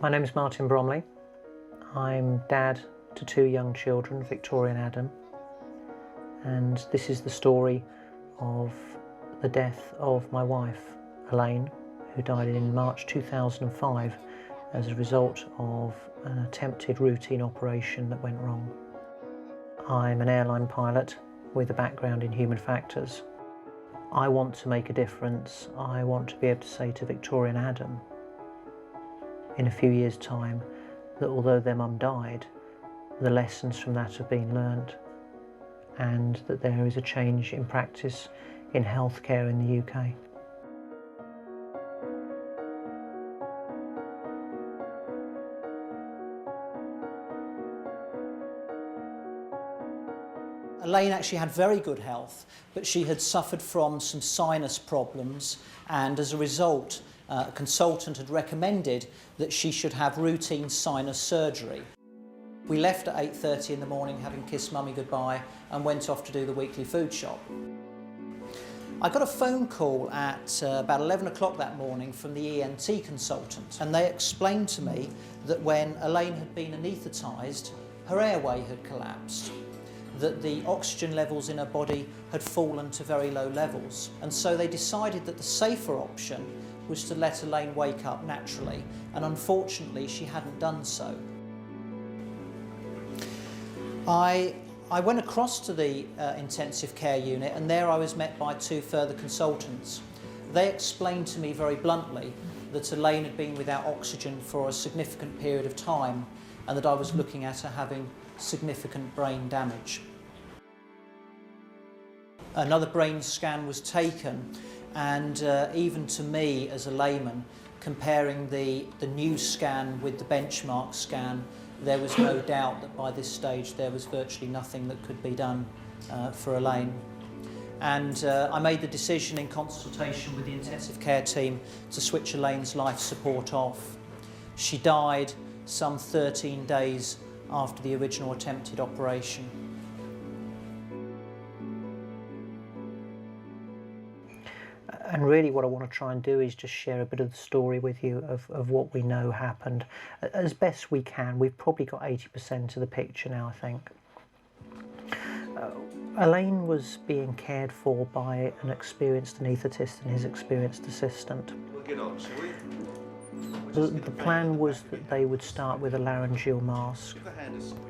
My name is Martin Bromiley. I'm dad to two young children, Victoria and Adam, and this is the story of the death of my wife, Elaine, who died in March 2005 as a result of an attempted routine operation that went wrong. I'm an airline pilot with a background in human factors. I want to make a difference. I want to be able to say to Victoria and Adam in a few years' time that although their mum died, the lessons from that have been learnt and that there is a change in practice in healthcare in the UK. Elaine actually had very good health, but she had suffered from some sinus problems, and as a result, a consultant had recommended that she should have routine sinus surgery. We left at 8:30 in the morning, having kissed Mummy goodbye, and went off to do the weekly food shop. I got a phone call at about 11 o'clock that morning from the ENT consultant, and they explained to me that when Elaine had been anaesthetised, her airway had collapsed, that the oxygen levels in her body had fallen to very low levels, and so they decided that the safer option was to let Elaine wake up naturally, and unfortunately she hadn't done so. I went across to the intensive care unit, and there I was met by two further consultants. They explained to me very bluntly that Elaine had been without oxygen for a significant period of time, and that I was looking at her having significant brain damage. Another brain scan was taken, and even to me as a layman, comparing the new scan with the benchmark scan, there was no doubt that by this stage there was virtually nothing that could be done for Elaine. And I made the decision in consultation with the intensive care team to switch Elaine's life support off. She died some 13 days after the original attempted operation. And really what I want to try and do is just share a bit of the story with you of what we know happened as best we can. We've probably got 80% of the picture now, I think. Elaine was being cared for by an experienced anaesthetist and his experienced assistant. We'll get on, shall we? The plan was that they would start with a laryngeal mask,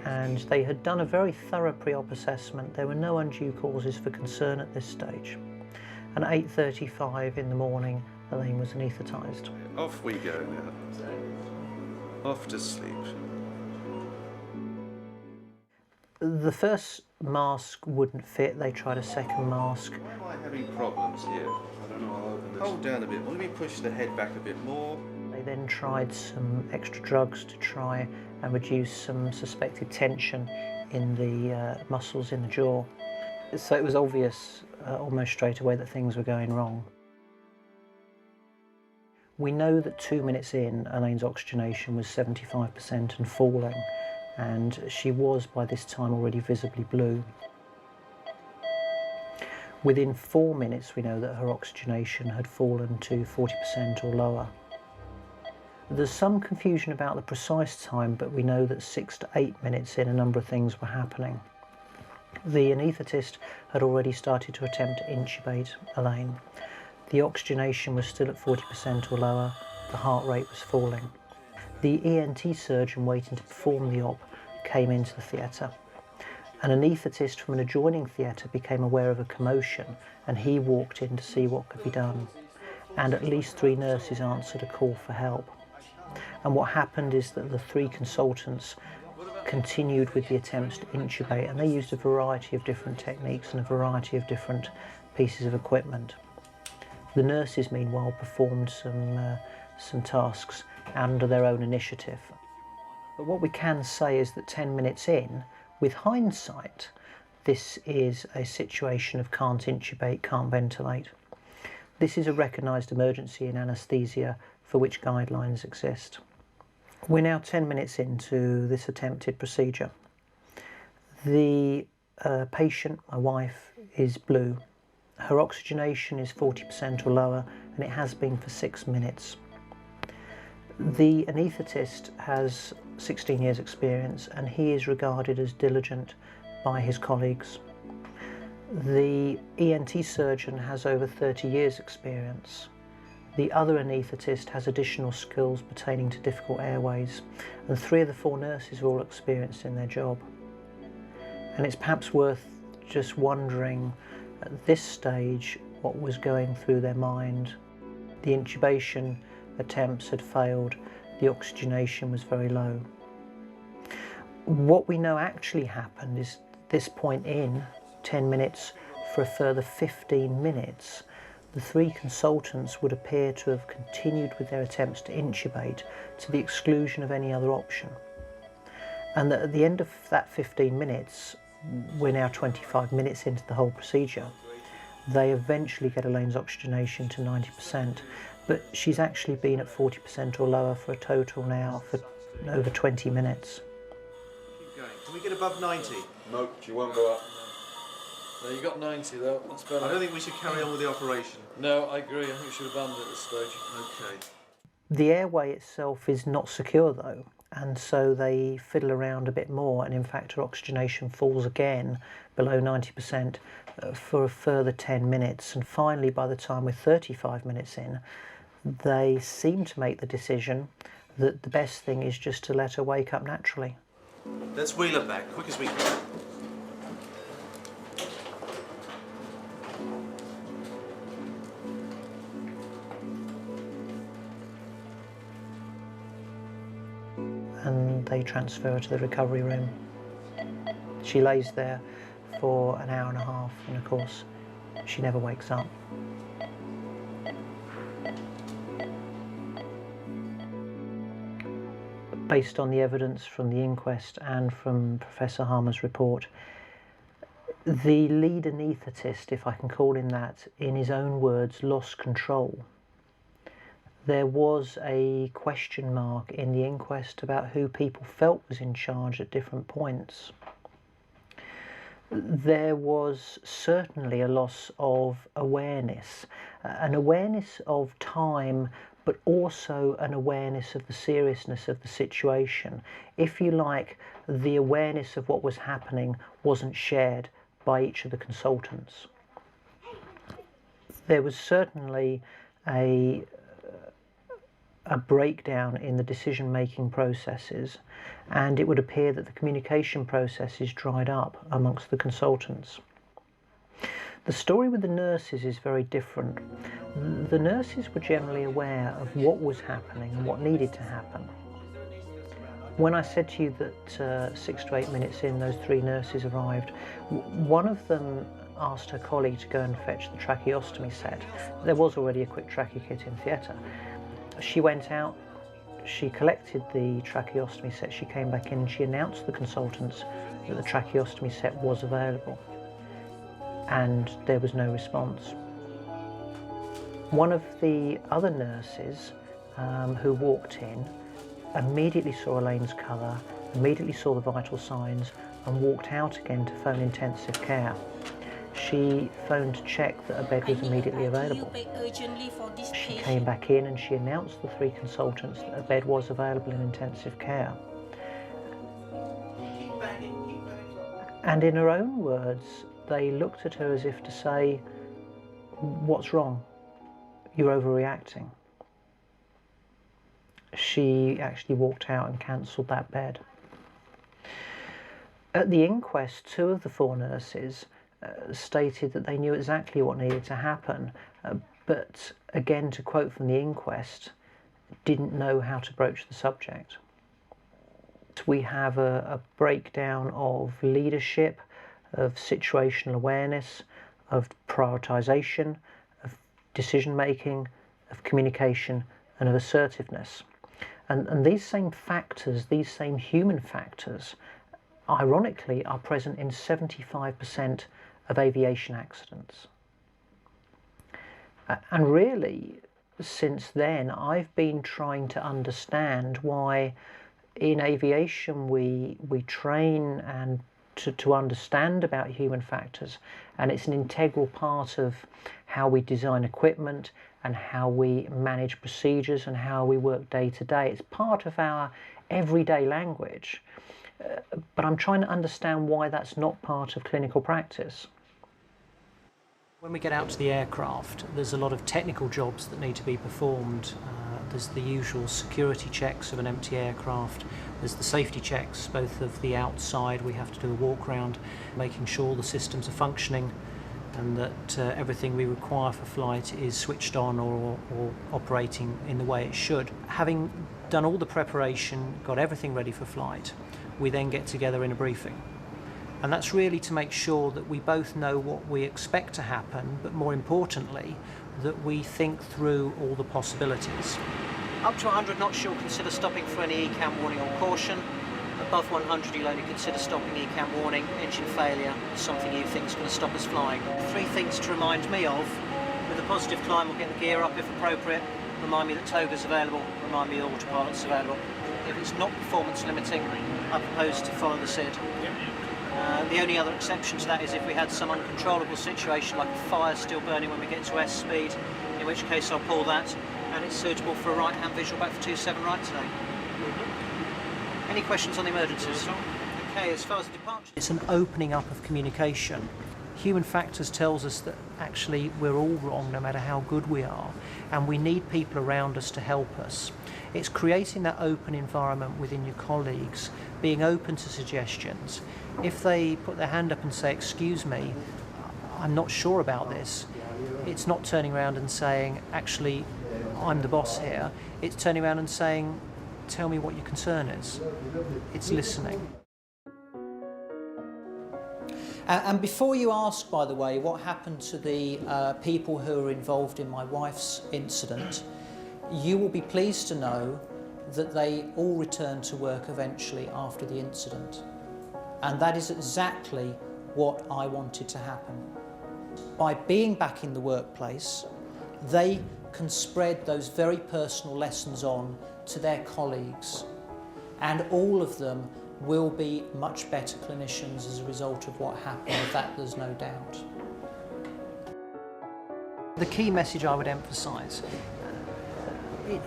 and they had done a very thorough pre-op assessment. There were no undue causes for concern at this stage. And at 8:35 in the morning, Elaine was anaesthetised. Off we go now. Off to sleep. The first mask wouldn't fit. They tried a second mask. Why am I having problems here? I don't know. I'll open this. Hold down a bit. Let me push the head back a bit more. They then tried some extra drugs to try and reduce some suspected tension in the muscles in the jaw. So it was obvious almost straight away that things were going wrong. We know that 2 minutes in, Elaine's oxygenation was 75% and falling, and she was by this time already visibly blue. Within 4 minutes we know that her oxygenation had fallen to 40% or lower. There's some confusion about the precise time, but we know that 6 to 8 minutes in, a number of things were happening. The anaesthetist had already started to attempt to intubate Elaine. The oxygenation was still at 40% or lower, the heart rate was falling. The ENT surgeon waiting to perform the op came into the theatre. An anaesthetist from an adjoining theatre became aware of a commotion, and he walked in to see what could be done. And at least 3 nurses answered a call for help. And what happened is that the 3 consultants continued with the attempts to intubate, and they used a variety of different techniques and a variety of different pieces of equipment. The nurses, meanwhile, performed some tasks under their own initiative. But what we can say is that 10 minutes in, with hindsight, this is a situation of can't intubate, can't ventilate. This is a recognised emergency in anaesthesia for which guidelines exist. We're now 10 minutes into this attempted procedure. The patient, my wife, is blue. Her oxygenation is 40% or lower, and it has been for 6 minutes. The anaesthetist has 16 years experience and he is regarded as diligent by his colleagues. The ENT surgeon has over 30 years experience. The other anaesthetist has additional skills pertaining to difficult airways, and 3 of the 4 nurses are all experienced in their job. And it's perhaps worth just wondering at this stage what was going through their mind. The intubation attempts had failed, the oxygenation was very low. What we know actually happened is this point in 10 minutes for a further 15 minutes, the 3 consultants would appear to have continued with their attempts to intubate to the exclusion of any other option. And that at the end of that 15 minutes, we're now 25 minutes into the whole procedure, they eventually get Elaine's oxygenation to 90%, but she's actually been at 40% or lower for a total now for over 20 minutes. Keep going. Can we get above 90? Nope, she won't go up. No, you got 90 though, that's better. I don't think we should carry on with the operation. No, I agree, I think we should abandon it at this stage. Okay. The airway itself is not secure though, and so they fiddle around a bit more, and in fact her oxygenation falls again below 90% for a further 10 minutes, and finally by the time we're 35 minutes in, they seem to make the decision that the best thing is just to let her wake up naturally. Let's wheel her back, quick as we can. And they transfer her to the recovery room. She lays there for an hour and a half, and of course she never wakes up. Based on the evidence from the inquest and from Professor Harmer's report, the lead anaesthetist, if I can call him that, in his own words, lost control. There was a question mark in the inquest about who people felt was in charge at different points. There was certainly a loss of awareness, an awareness of time, but also an awareness of the seriousness of the situation. If you like, the awareness of what was happening wasn't shared by each of the consultants. There was certainly a breakdown in the decision-making processes, and it would appear that the communication processes dried up amongst the consultants. The story with the nurses is very different. The nurses were generally aware of what was happening and what needed to happen. When I said to you that 6 to 8 minutes in, those 3 nurses arrived, one of them asked her colleague to go and fetch the tracheostomy set. There was already a quick trachea kit in theatre. She went out, she collected the tracheostomy set, she came back in and she announced to the consultants that the tracheostomy set was available, and there was no response. One of the other nurses who walked in immediately saw Elaine's colour, immediately saw the vital signs, and walked out again to phone intensive care. She phoned to check that a bed was immediately available. She came back in and she announced to the 3 consultants that a bed was available in intensive care. And in her own words, they looked at her as if to say, "What's wrong? You're overreacting." She actually walked out and cancelled that bed. At the inquest, 2 of the 4 nurses stated that they knew exactly what needed to happen, but again, to quote from the inquest, didn't know how to broach the subject. We have a breakdown of leadership, of situational awareness, of prioritisation, of decision making, of communication, and of assertiveness. And these same factors, these same human factors, ironically are present in 75% of aviation accidents. And really, since then, I've been trying to understand why in aviation we train and to understand about human factors, and it's an integral part of how we design equipment, and how we manage procedures and how we work day to day. It's part of our everyday language, but I'm trying to understand why that's not part of clinical practice. When we get out to the aircraft, there's a lot of technical jobs that need to be performed. There's the usual security checks of an empty aircraft. There's the safety checks, both of the outside. We have to do a walk around, making sure the systems are functioning and that everything we require for flight is switched on or operating in the way it should. Having done all the preparation, got everything ready for flight, we then get together in a briefing. And that's really to make sure that we both know what we expect to happen, but more importantly, that we think through all the possibilities. Up to 100 knots, you'll consider stopping for any ECAM warning or caution. Above 100, you'll only consider stopping ECAM warning. Engine failure is something you think is going to stop us flying. 3 things to remind me of. With a positive climb, we'll get the gear up if appropriate. Remind me that toga's available. Remind me that autopilot's available. If it's not performance limiting, I propose to follow the SID. The only other exception to that is if we had some uncontrollable situation like a fire still burning when we get to S speed, in which case I'll pull that, and it's suitable for a right-hand visual back for 27 right today. Any questions on the emergencies? Okay, as far as the departure, it's an opening up of communication. Human factors tells us that actually we're all wrong no matter how good we are, and we need people around us to help us. It's creating that open environment within your colleagues, being open to suggestions. If they put their hand up and say, excuse me, I'm not sure about this, it's not turning around and saying, actually, I'm the boss here. It's turning around and saying, tell me what your concern is. It's listening. And before you ask, by the way, what happened to the people who were involved in my wife's incident, you will be pleased to know that they all returned to work eventually after the incident. And that is exactly what I wanted to happen. By being back in the workplace, they can spread those very personal lessons on to their colleagues. And all of them will be much better clinicians as a result of what happened, of that there's no doubt. The key message I would emphasise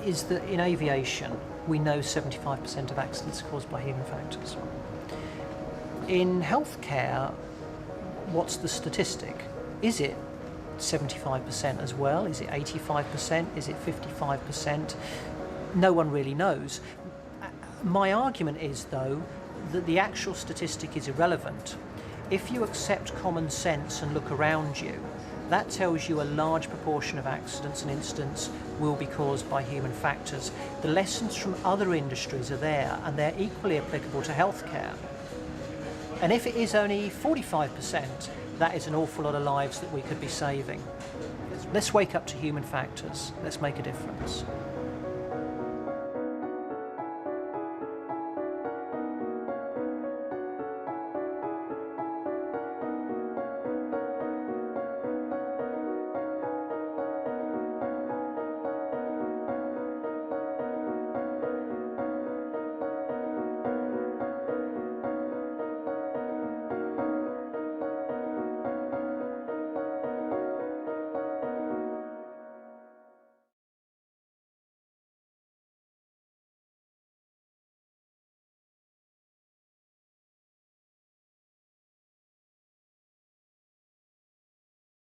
is that in aviation, we know 75% of accidents are caused by human factors. In healthcare, what's the statistic? Is it 75% as well? Is it 85%? Is it 55%? No one really knows. My argument is, though, that the actual statistic is irrelevant. If you accept common sense and look around you, that tells you a large proportion of accidents and incidents will be caused by human factors. The lessons from other industries are there, and they're equally applicable to healthcare. And if it is only 45%, that is an awful lot of lives that we could be saving. Let's wake up to human factors. Let's make a difference.